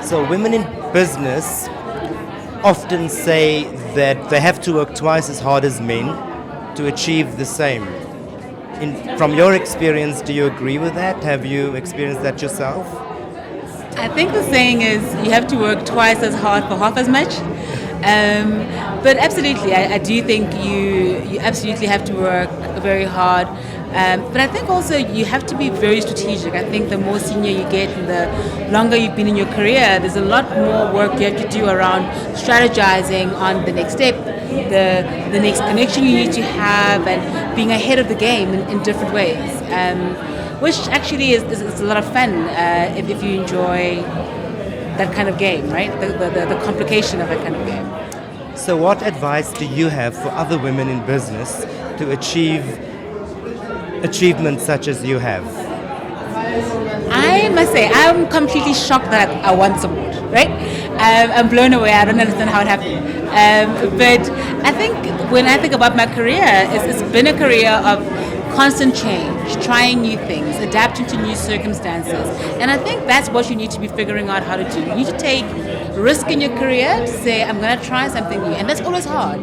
So women in business often say that they have to work twice as hard as men to achieve the same. From your experience, do you agree with that? Have you experienced that yourself? I think the saying is you have to work twice as hard for half as much. But absolutely, I do think you absolutely have to work very hard. But I think also you have to be very strategic. I think the more senior you get and the longer you've been in your career, there's a lot more work you have to do around strategizing on the next step, the next connection you need to have, and being ahead of the game in different ways. Which actually is a lot of fun if you enjoy that kind of game, right? The complication of that kind of game. So what advice do you have for other women in business to achieve achievements such as you have? I must say, I'm completely shocked that I won this award, right? I'm blown away. I don't understand how it happened. But I think when I think about my career, it's been a career of constant change, trying new things, adapting to new circumstances. And I think that's what you need to be figuring out how to do. You need to take risk in your career to say, I'm going to try something new. And that's always hard.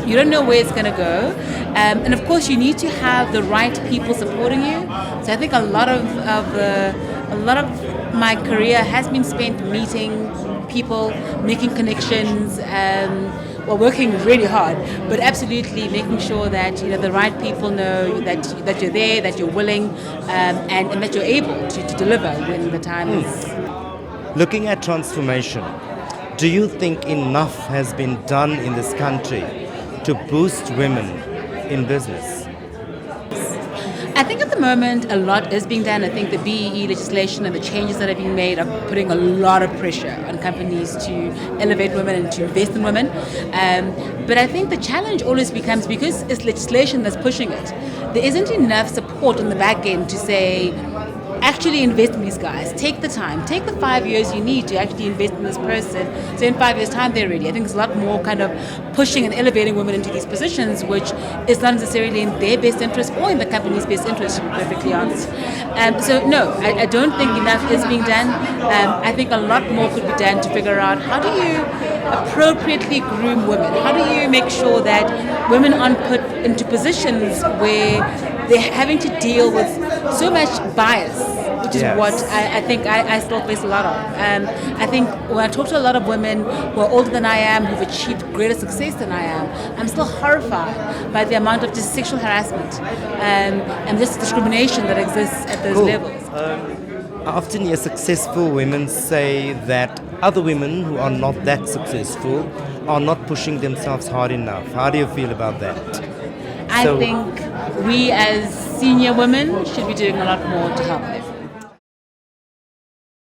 You don't know where it's going to go. And of course, you need to have the right people supporting you. So I think a lot of my career has been spent meeting people, making connections, working really hard, but absolutely making sure that the right people know that you're there, that you're willing, and that you're able to deliver when the time is. Looking at transformation, do you think enough has been done in this country to boost women in business? I think at the moment a lot is being done. I think the BEE legislation and the changes that are being made are putting a lot of pressure on companies to elevate women and to invest in women. But I think the challenge always becomes, because it's legislation that's pushing it, there isn't enough support on the back end to say, actually invest in these guys. Take the time. Take the 5 years you need to actually invest in this person. So in 5 years' time, they're ready. I think there's a lot more kind of pushing and elevating women into these positions, which is not necessarily in their best interest or in the company's best interest, to be perfectly honest. So no, I don't think enough is being done. I think a lot more could be done to figure out how do you appropriately groom women? How do you make sure that women aren't put into positions where they're having to deal with so much bias, which is what I think I still face a lot of. I think when I talk to a lot of women who are older than I am, who've achieved greater success than I am, I'm still horrified by the amount of just sexual harassment and just discrimination that exists at those levels. I often hear successful women say that other women who are not that successful are not pushing themselves hard enough. How do you feel about that? I think we as senior women should be doing a lot more to help them.